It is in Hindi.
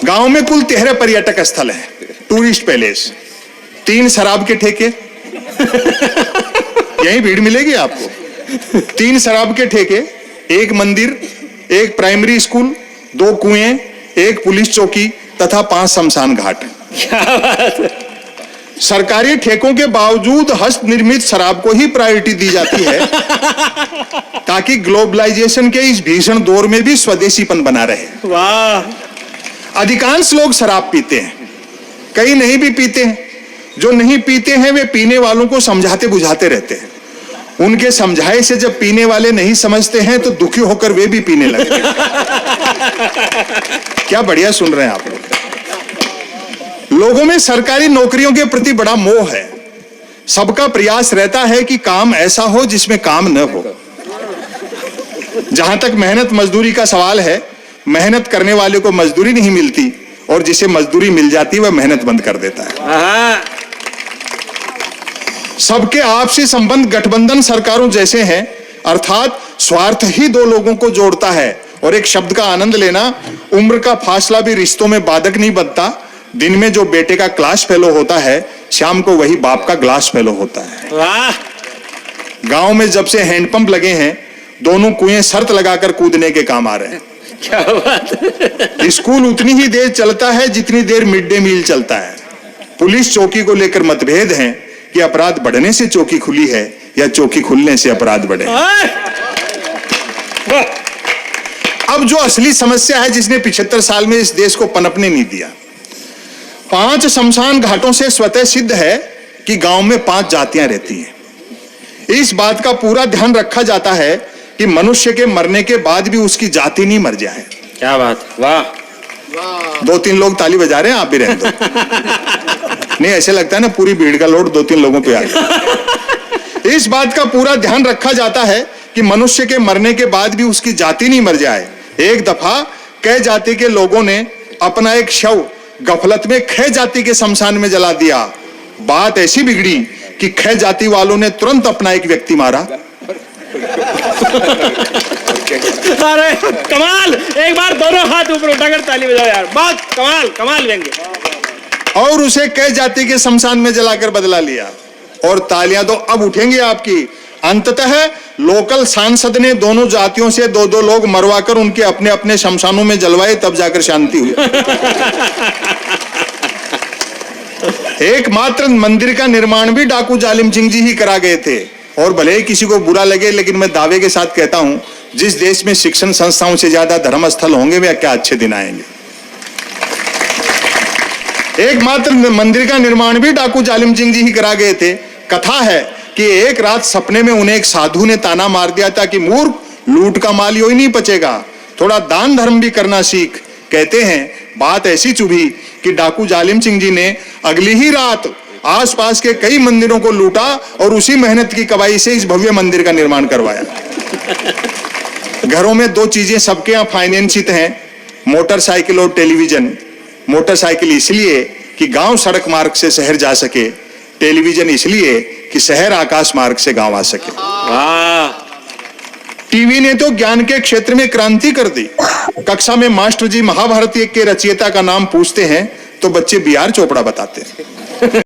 गांव में कुल 13 पर्यटक स्थल हैं, टूरिस्ट पैलेस, 3 शराब के ठेके, यही भीड़ मिलेगी आपको। 3 शराब के ठेके, 1 मंदिर, 1 प्राइमरी स्कूल, 2 कुएं, 1 पुलिस चौकी तथा 5 शमशान घाट। क्या बात है। सरकारी ठेकों के बावजूद हस्त निर्मित शराब को ही प्रायोरिटी दी जाती है ताकि ग्लोबलाइजेशन के इस भीषण दौर में भी स्वदेशीपन बना रहे। वाह। अधिकांश लोग शराब पीते हैं, कई नहीं भी पीते हैं। जो नहीं पीते हैं वे पीने वालों को समझाते बुझाते रहते हैं। उनके समझाए से जब पीने वाले नहीं समझते हैं तो दुखी होकर वे भी पीने लगते हैं। क्या बढ़िया सुन रहे हैं आप लोग। लोगों में सरकारी नौकरियों के प्रति बड़ा मोह है। सबका प्रयास रहता है कि काम ऐसा हो जिसमें काम न हो। जहां तक मेहनत मजदूरी का सवाल है, मेहनत करने वाले को मजदूरी नहीं मिलती और जिसे मजदूरी मिल जाती है वह मेहनत बंद कर देता है। सबके आपसी संबंध गठबंधन सरकारों जैसे हैं, अर्थात स्वार्थ ही 2 लोगों को जोड़ता है। और एक शब्द का आनंद लेना, उम्र का फासला भी रिश्तों में बाधक नहीं बनता। दिन में जो बेटे का क्लास फेलो होता है, शाम को वही बाप का ग्लास फेलो होता है। वाह। गांव में जब से हैंडपंप लगे हैं, दोनों कुएं शर्त लगाकर कूदने के काम आ रहे हैं। क्या बात है। स्कूल उतनी ही देर चलता है जितनी देर मिड डे मील चलता है। पुलिस चौकी को लेकर मतभेद हैं कि अपराध बढ़ने से चौकी खुली है या चौकी खुलने से अपराध बढ़े। अब जो असली समस्या है जिसने 75 साल में इस देश को पनपने नहीं दिया, 5 शमशान घाटों से स्वतः सिद्ध है कि गांव में 5 जातियां रहती हैं। इस बात का पूरा ध्यान रखा जाता है कि मनुष्य के मरने के बाद भी उसकी जाति नहीं मर जाए। क्या बात। वाह। 2-3 लोग ताली बजा रहे हैं, आप भी रहने दो। नहीं, ऐसे लगता है ना पूरी भीड़ का लोड 2-3 लोगों पे आ गया। इस बात का पूरा ध्यान रखा जाता है कि मनुष्य के मरने के बाद भी उसकी जाति नहीं मर जाए। एक दफा कै जाति के लोगों ने अपना एक शव गफलत में खे जाति के शमशान में जला दिया। बात ऐसी बिगड़ी कि खे जाति वालों ने तुरंत अपना एक व्यक्ति मारा। अरे कमाल। एक बार दोनों हाथ ऊपर उठाकर ताली बजाओ यार। बहुत कमाल, कमाल व्यंग्य। और उसे कै जाति के शमशान में जलाकर बदला लिया। और तालियां तो अब उठेंगी आपकी। अंततः लोकल सांसद ने दोनों जातियों से 2-2 लोग मरवाकर उनके अपने अपने शमशानों में जलवाए, तब जाकर शांति हुई। एकमात्र मंदिर का निर्माण भी डाकू जालिम सिंह जी ही करा गए थे। और भले ही किसी को बुरा लगे, लेकिन मैं दावे के साथ कहता हूं, जिस देश में शिक्षण संस्थाओं से ज्यादा धर्म स्थल होंगे वे क्या अच्छे दिन आएंगे। एकमात्र मंदिर का निर्माण भी डाकू जालिम सिंह जी ही करा गए थे। कथा है कि एक रात सपने में उन्हें एक साधु ने ताना मार दिया था कि मूर्ख, लूट का माल यों ही नहीं पचेगा, थोड़ा दान धर्म भी करना सीख। कहते हैं बात ऐसी चुभी कि डाकू जालिम सिंह जी ने अगली ही रात आसपास के कई मंदिरों को लूटा और उसी मेहनत की कमाई से इस भव्य मंदिर का निर्माण करवाया। घरों में 2 चीजें सबके यहाँ फाइनेंसित हैं, मोटरसाइकिल और टेलीविजन। मोटरसाइकिल इसलिए कि गांव सड़क मार्ग से शहर जा सके, टेलीविजन इसलिए कि शहर आकाश मार्ग से गांव आ सके। टीवी ने तो ज्ञान के क्षेत्र में क्रांति कर दी। कक्षा में मास्टर जी महाभारत के रचयिता का नाम पूछते हैं तो बच्चे बी आर चोपड़ा बताते हैं।